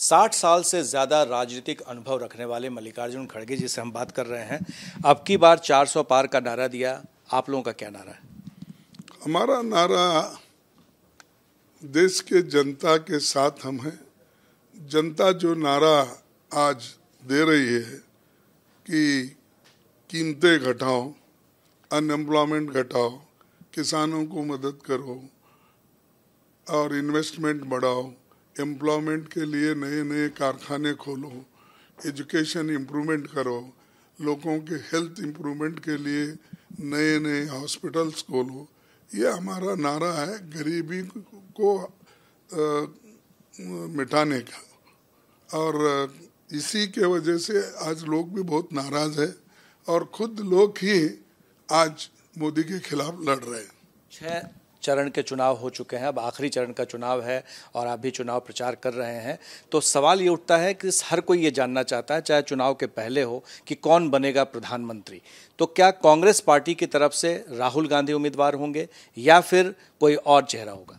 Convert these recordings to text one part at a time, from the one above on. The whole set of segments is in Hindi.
60 साल से ज़्यादा राजनीतिक अनुभव रखने वाले मल्लिकार्जुन खड़गे जी से हम बात कर रहे हैं। अब की बार 400 पार का नारा दिया, आप लोगों का क्या नारा है? हमारा नारा देश के जनता के साथ हम हैं। जनता जो नारा आज दे रही है कि कीमतें घटाओ, अनएम्प्लॉयमेंट घटाओ, किसानों को मदद करो और इन्वेस्टमेंट बढ़ाओ, एम्प्लॉयमेंट के लिए नए नए कारखाने खोलो, एजुकेशन इम्प्रूवमेंट करो, लोगों के हेल्थ इम्प्रूवमेंट के लिए नए नए हॉस्पिटल्स खोलो। ये हमारा नारा है गरीबी को मिटाने का। और इसी के वजह से आज लोग भी बहुत नाराज है और खुद लोग ही आज मोदी के खिलाफ लड़ रहे हैं। 6 चरण के चुनाव हो चुके हैं, अब आखिरी चरण का चुनाव है और आप भी चुनाव प्रचार कर रहे हैं, तो सवाल ये उठता है कि हर कोई ये जानना चाहता है, चाहे चुनाव के पहले हो, कि कौन बनेगा प्रधानमंत्री। तो क्या कांग्रेस पार्टी की तरफ से राहुल गांधी उम्मीदवार होंगे या फिर कोई और चेहरा होगा?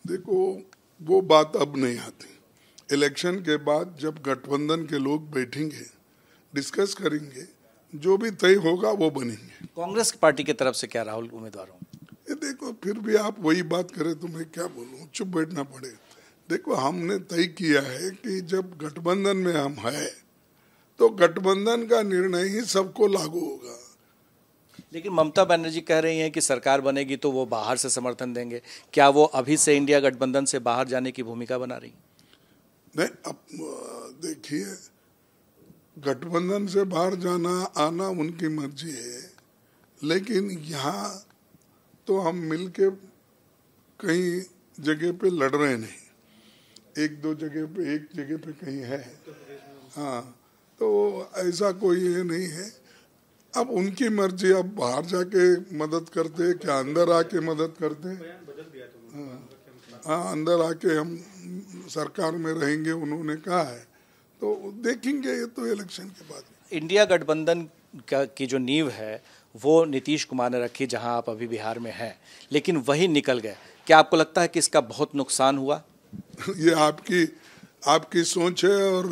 देखो, वो बात अब नहीं आती। इलेक्शन के बाद जब गठबंधन के लोग बैठेंगे, डिस्कस करेंगे, जो भी तय होगा वो बनेंगे। कांग्रेस पार्टी की तरफ से क्या राहुल उम्मीदवार होंगे? ये देखो, फिर भी आप वही बात करें तो मैं क्या बोलूं, चुप बैठना पड़े। देखो, हमने तय किया है कि जब गठबंधन में हम हैं तो गठबंधन का निर्णय ही सबको लागू होगा। लेकिन ममता बनर्जी कह रही हैं कि सरकार बनेगी तो वो बाहर से समर्थन देंगे। क्या वो अभी से इंडिया गठबंधन से बाहर जाने की भूमिका बना रही? नहीं, अब देखिए, गठबंधन से बाहर जाना आना उनकी मर्जी है, लेकिन यहाँ तो हम मिलके कई जगह पे लड़ रहे नहीं, एक जगह पे कहीं है। हाँ, तो ऐसा कोई ये नहीं है। अब उनकी मर्जी, अब बाहर जाके मदद करते क्या अंदर आके मदद करते। हाँ, अंदर आके हम सरकार में रहेंगे उन्होंने कहा है, तो देखेंगे ये तो इलेक्शन के बाद। इंडिया गठबंधन की जो नींव है वो नीतीश कुमार ने रखी, जहां आप अभी बिहार में हैं, लेकिन वही निकल गए। क्या आपको लगता है कि इसका बहुत नुकसान हुआ? ये आपकी सोच है और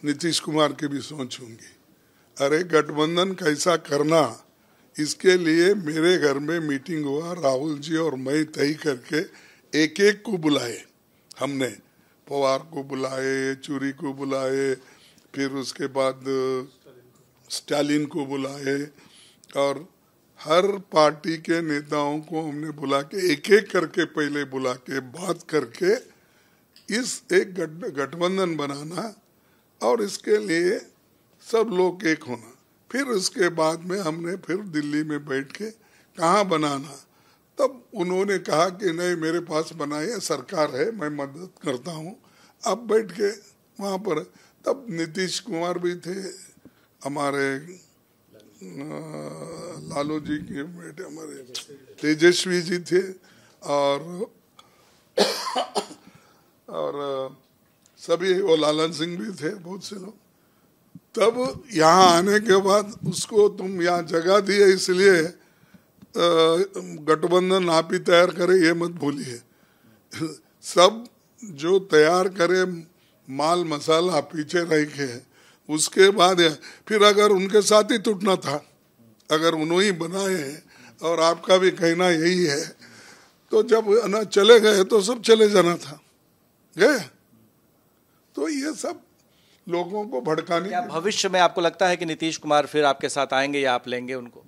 नीतीश कुमार की भी सोच होंगी। अरे, गठबंधन कैसा करना, इसके लिए मेरे घर में मीटिंग हुआ, राहुल जी और मैं तय करके एक एक को बुलाए। हमने पवार को बुलाए, चूरी को बुलाए, फिर उसके बाद स्टालिन को बुलाए और हर पार्टी के नेताओं को हमने बुला के एक एक करके पहले बुला के बात करके इस एक गठबंधन बनाना और इसके लिए सब लोग एक होना। फिर उसके बाद में हमने फिर दिल्ली में बैठ के कहाँ बनाना, तब उन्होंने कहा कि नहीं, मेरे पास बनाए, सरकार है, मैं मदद करता हूँ। अब बैठ के वहाँ पर, तब नीतीश कुमार भी थे, हमारे लालू जी के बेटे हमारे तेजस्वी जी थे और सभी, वो लालन सिंह भी थे, बहुत से लोग। तब यहाँ आने के बाद उसको तुम यहाँ जगह दिए, इसलिए गठबंधन आप ही तैयार करे, ये मत भूलिए। सब जो तैयार करे माल मसाला पीछे रह के, उसके बाद फिर अगर उनके साथ ही टूटना था, अगर उन्होंने बनाए हैं और आपका भी कहना यही है, तो जब ना चले गए तो सब चले जाना था, गए। तो ये सब लोगों को भड़काने। क्या भविष्य में आपको लगता है कि नीतीश कुमार फिर आपके साथ आएंगे या आप लेंगे उनको?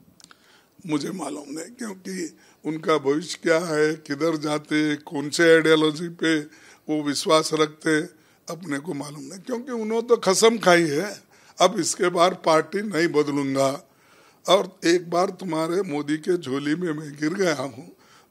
मुझे मालूम नहीं, क्योंकि उनका भविष्य क्या है, किधर जाते, कौन से आइडियोलॉजी पे वो विश्वास रखते, अपने को मालूम नहीं। क्योंकि उन्होंने तो कसम खाई है, अब इसके बाद पार्टी नहीं बदलूंगा और एक बार तुम्हारे मोदी के झोली में मैं गिर गया हूँ,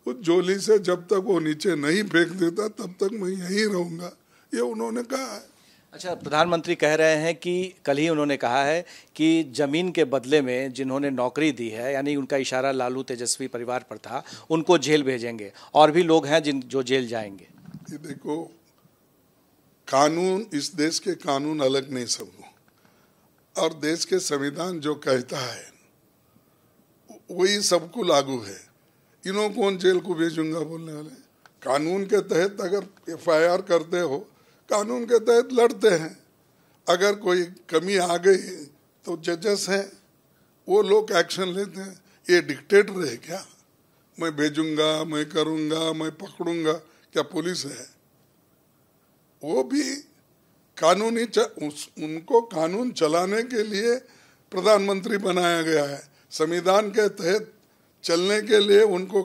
उस झोली से जब तक वो नीचे नहीं फेंक देता तब तक मैं यहीं रहूंगा, ये उन्होंने कहा है। अच्छा, प्रधानमंत्री कह रहे हैं कि कल ही उन्होंने कहा है कि जमीन के बदले में जिन्होंने नौकरी दी है, यानी उनका इशारा लालू तेजस्वी परिवार पर था, उनको जेल भेजेंगे और भी लोग हैं जो जेल जाएंगे। ये देखो, कानून, इस देश के कानून अलग नहीं सबको, और देश के संविधान जो कहता है वही सबको लागू है। इन्हों कौन जेल को भेजूंगा बोलने वाले? कानून के तहत अगर FIR करते हो, कानून के तहत लड़ते हैं। अगर कोई कमी आ गई तो जजेस हैं, वो लोग एक्शन लेते हैं। ये डिक्टेटर है क्या? मैं भेजूंगा, मैं करूंगा, मैं पकड़ूंगा, क्या पुलिस है? वो भी कानूनी उनको कानून चलाने के लिए प्रधानमंत्री बनाया गया है। संविधान के तहत चलने के लिए उनको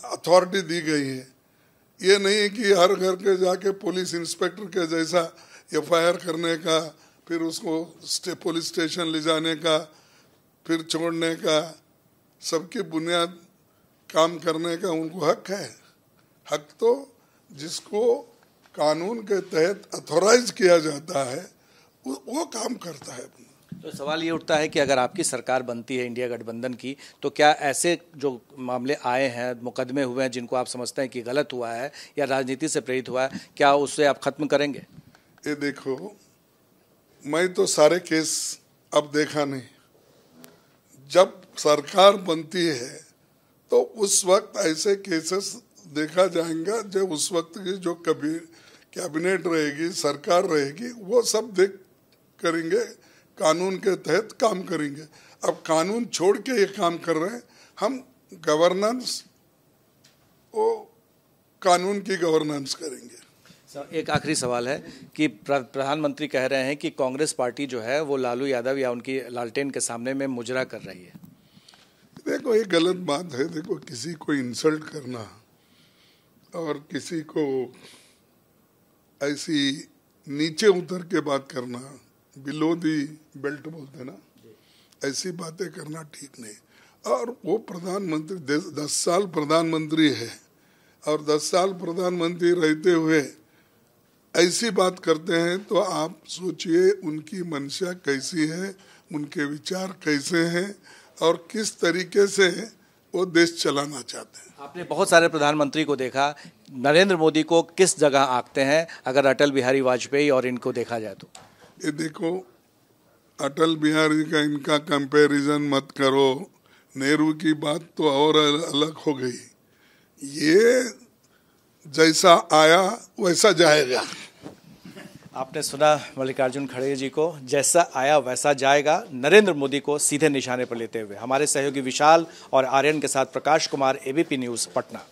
अथॉरिटी दी गई है। ये नहीं कि हर घर के जाके पुलिस इंस्पेक्टर के जैसा एफआईआर करने का, फिर उसको पुलिस स्टेशन ले जाने का, फिर छोड़ने का, सबकी बुनियाद काम करने का उनको हक है। हक तो जिसको कानून के तहत अथॉराइज किया जाता है वो काम करता है। तो सवाल ये उठता है कि अगर आपकी सरकार बनती है इंडिया गठबंधन की, तो क्या ऐसे जो मामले आए हैं, मुकदमे हुए हैं जिनको आप समझते हैं कि गलत हुआ है या राजनीति से प्रेरित हुआ है, क्या उससे आप खत्म करेंगे? ये देखो, मैं तो सारे केस अब देखा नहीं। जब सरकार बनती है तो उस वक्त ऐसे केसेस देखा जाएगा जब उस वक्त की जो कभी कैबिनेट रहेगी, सरकार रहेगी, वो सब देख करेंगे, कानून के तहत काम करेंगे। अब कानून छोड़ के ये काम कर रहे हैं। हम गवर्नेंस, वो कानून की गवर्नेंस करेंगे। एक आखिरी सवाल है कि प्रधानमंत्री कह रहे हैं कि कांग्रेस पार्टी जो है वो लालू यादव या उनकी लालटेन के सामने में मुजरा कर रही है। देखो, ये गलत बात है। देखो, किसी को इंसल्ट करना और किसी को ऐसी नीचे उतर के बात करना, बिलो दी बेल्ट बोलते ना, ऐसी बातें करना ठीक नहीं। और वो प्रधानमंत्री 10 साल प्रधानमंत्री है और 10 साल प्रधानमंत्री रहते हुए ऐसी बात करते हैं, तो आप सोचिए उनकी मंशा कैसी है, उनके विचार कैसे हैं और किस तरीके से वो देश चलाना चाहते हैं। आपने बहुत सारे प्रधानमंत्री को देखा, नरेंद्र मोदी को किस जगह आंकते हैं अगर अटल बिहारी वाजपेयी और इनको देखा जाए तो? ये देखो, अटल बिहारी का इनका कंपैरिजन मत करो। नेहरू की बात तो और अलग हो गई। ये जैसा आया वैसा जाएगा। आपने सुना मल्लिकार्जुन खड़गे जी को, जैसा आया वैसा जाएगा, नरेंद्र मोदी को सीधे निशाने पर लेते हुए। हमारे सहयोगी विशाल और आर्यन के साथ प्रकाश कुमार, एबीपी न्यूज़, पटना।